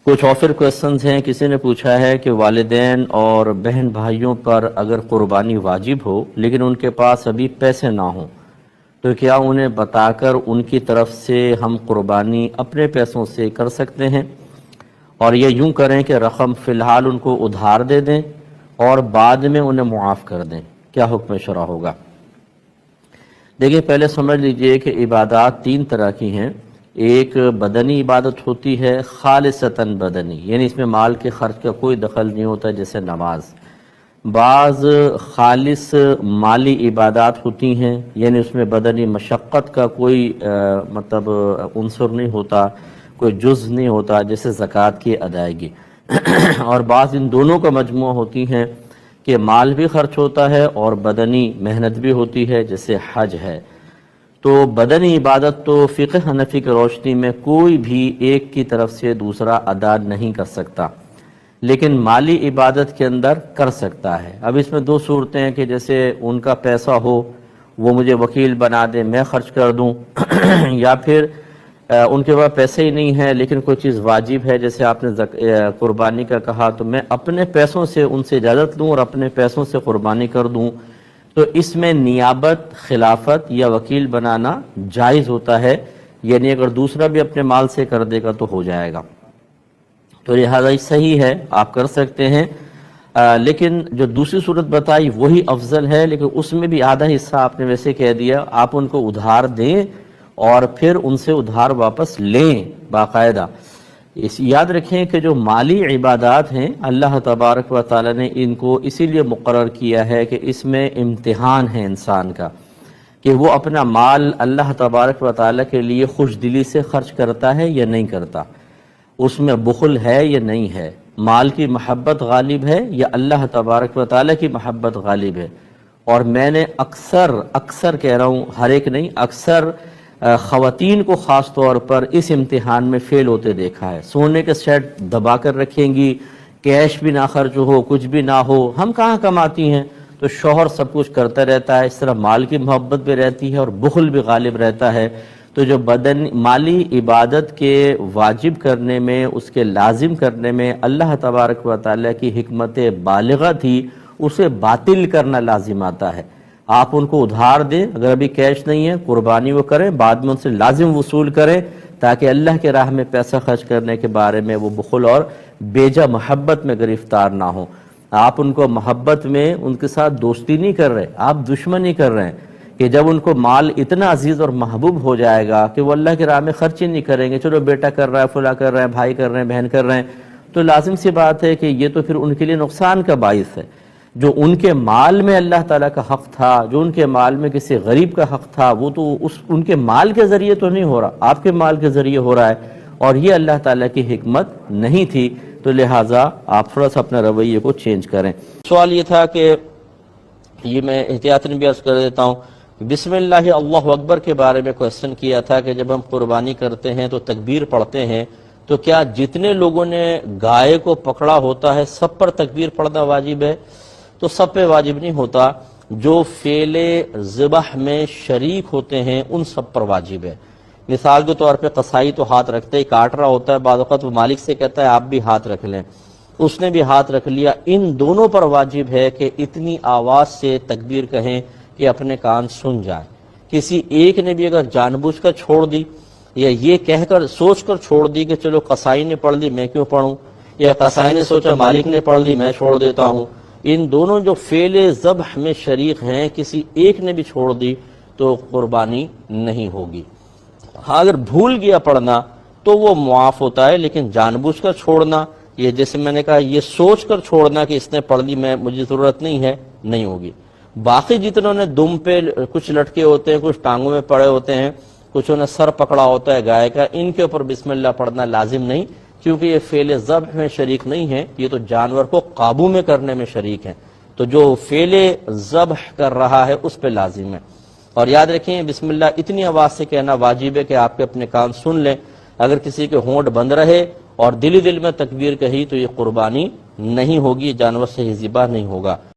کچھ اور پھر کویسچنز ہیں. کسی نے پوچھا ہے کہ والدین اور بہن بھائیوں پر اگر قربانی واجب ہو لیکن ان کے پاس ابھی پیسے نہ ہوں تو کیا انہیں بتا کر ان کی طرف سے ہم قربانی اپنے پیسوں سے کر سکتے ہیں، اور یہ یوں کریں کہ رقم فی الحال ان کو ادھار دے دیں اور بعد میں انہیں معاف کر دیں؟ کیا حکم شرع ہوگا؟ دیکھیں، پہلے سمجھ لیجئے کہ عبادات تین طرح کی ہیں. ایک بدنی عبادت ہوتی ہے، خالصتاً بدنی، یعنی اس میں مال کے خرچ کا کوئی دخل نہیں ہوتا، جیسے نماز. بعض خالص مالی عبادات ہوتی ہیں، یعنی اس میں بدنی مشقت کا کوئی عنصر نہیں ہوتا، کوئی جز نہیں ہوتا، جیسے زکوٰۃ کی ادائیگی. اور بعض ان دونوں کا مجموعہ ہوتی ہیں کہ مال بھی خرچ ہوتا ہے اور بدنی محنت بھی ہوتی ہے، جیسے حج ہے. تو بدنی عبادت تو فقہ حنفی کی روشنی میں کوئی بھی ایک کی طرف سے دوسرا ادا نہیں کر سکتا، لیکن مالی عبادت کے اندر کر سکتا ہے. اب اس میں دو صورتیں ہیں کہ جیسے ان کا پیسہ ہو، وہ مجھے وکیل بنا دے، میں خرچ کر دوں، یا پھر ان کے پاس پیسے ہی نہیں ہیں لیکن کوئی چیز واجب ہے، جیسے آپ نے قربانی کا کہا، تو میں اپنے پیسوں سے ان سے اجازت لوں اور اپنے پیسوں سے قربانی کر دوں. تو اس میں نیابت، خلافت یا وکیل بنانا جائز ہوتا ہے، یعنی اگر دوسرا بھی اپنے مال سے کر دے گا تو ہو جائے گا. تو لہذا یہ صحیح ہے، آپ کر سکتے ہیں. لیکن جو دوسری صورت بتائی وہی افضل ہے، لیکن اس میں بھی آدھا حصہ آپ نے ویسے کہہ دیا، آپ ان کو ادھار دیں اور پھر ان سے ادھار واپس لیں باقاعدہ. یاد رکھیں کہ جو مالی عبادات ہیں اللہ تبارک و تعالی نے ان کو اسی لیے مقرر کیا ہے کہ اس میں امتحان ہے انسان کا، کہ وہ اپنا مال اللہ تبارک و تعالی کے لیے خوش دلی سے خرچ کرتا ہے یا نہیں کرتا، اس میں بخل ہے یا نہیں ہے، مال کی محبت غالب ہے یا اللہ تبارک و تعالی کی محبت غالب ہے. اور میں نے اکثر کہہ رہا ہوں، ہر ایک نہیں، اکثر خواتین کو خاص طور پر اس امتحان میں فیل ہوتے دیکھا ہے. سونے کے سیٹ دبا کر رکھیں گی، کیش بھی نہ خرچ ہو، کچھ بھی نہ ہو، ہم کہاں کماتی ہیں، تو شوہر سب کچھ کرتا رہتا ہے، اس طرح مال کی محبت بھی رہتی ہے اور بخل بھی غالب رہتا ہے. تو جو مالی عبادت کے واجب کرنے میں، اس کے لازم کرنے میں اللہ تبارک و تعالیٰ کی حکمت بالغہ تھی، اسے باطل کرنا لازم آتا ہے. آپ ان کو ادھار دیں، اگر ابھی کیش نہیں ہے قربانی وہ کریں، بعد میں ان سے لازم وصول کریں، تاکہ اللہ کے راہ میں پیسہ خرچ کرنے کے بارے میں وہ بخل اور بیجا محبت میں گرفتار نہ ہوں. آپ ان کو محبت میں ان کے ساتھ دوستی نہیں کر رہے، آپ دشمنی کر رہے ہیں، کہ جب ان کو مال اتنا عزیز اور محبوب ہو جائے گا کہ وہ اللہ کے راہ میں خرچ ہی نہیں کریں گے، چلو بیٹا کر رہا ہے، فلاں کر رہا ہے، بھائی کر رہے ہیں، بہن کر رہے ہیں، تو لازم سی بات ہے کہ یہ تو پھر ان کے لیے نقصان کا باعث ہے. جو ان کے مال میں اللہ تعالیٰ کا حق تھا، جو ان کے مال میں کسی غریب کا حق تھا، وہ تو ان کے مال کے ذریعے تو نہیں ہو رہا، آپ کے مال کے ذریعے ہو رہا ہے، اور یہ اللہ تعالیٰ کی حکمت نہیں تھی. تو لہٰذا آپ تھوڑا سا اپنا رویے کو چینج کریں. سوال یہ تھا کہ یہ میں احتیاطاً بھی عرض کر دیتا ہوں، بسم اللہ اللہ اکبر کے بارے میں کویسچن کیا تھا کہ جب ہم قربانی کرتے ہیں تو تکبیر پڑھتے ہیں، تو کیا جتنے لوگوں نے گائے کو پکڑا ہوتا ہے سب پر تکبیر پڑھنا واجب ہے؟ تو سب پہ واجب نہیں ہوتا، جو فعل ذبح میں شریک ہوتے ہیں ان سب پر واجب ہے. مثال کے طور پہ قصائی تو ہاتھ رکھتے ہی، کاٹ رہا ہوتا ہے، بعض اوقات وہ مالک سے کہتا ہے آپ بھی ہاتھ رکھ لیں، اس نے بھی ہاتھ رکھ لیا، ان دونوں پر واجب ہے کہ اتنی آواز سے تکبیر کہیں کہ اپنے کان سن جائیں. کسی ایک نے بھی اگر جان بوجھ کر چھوڑ دی، یا یہ کہہ کر سوچ کر چھوڑ دی کہ چلو قصائی نے پڑھ لی میں کیوں پڑھوں، یا قصائی نے سوچا مالک نے پڑھ لی میں چھوڑ دیتا ہوں، ان دونوں جو فعل ذبح میں شریک ہیں کسی ایک نے بھی چھوڑ دی تو قربانی نہیں ہوگی. ہاں اگر بھول گیا پڑھنا تو وہ معاف ہوتا ہے، لیکن جان بوجھ کر چھوڑنا، یہ جیسے میں نے کہا یہ سوچ کر چھوڑنا کہ اس نے پڑھ لی مجھے ضرورت نہیں ہے، نہیں ہوگی. باقی جتنوں نے دم پہ کچھ لٹکے ہوتے ہیں، کچھ ٹانگوں میں پڑے ہوتے ہیں، کچھ نے سر پکڑا ہوتا ہے گائے کا، ان کے اوپر بسم اللہ پڑھنا لازم نہیں، کیونکہ یہ فعل ذبح میں شریک نہیں ہے، یہ تو جانور کو قابو میں کرنے میں شریک ہیں. تو جو فعل ذبح کر رہا ہے اس پہ لازم ہے. اور یاد رکھیں بسم اللہ اتنی آواز سے کہنا واجب ہے کہ آپ کے اپنے کان سن لیں. اگر کسی کے ہونٹ بند رہے اور دل میں تکبیر کہی تو یہ قربانی نہیں ہوگی، جانور سے ہی ذبح نہیں ہوگا.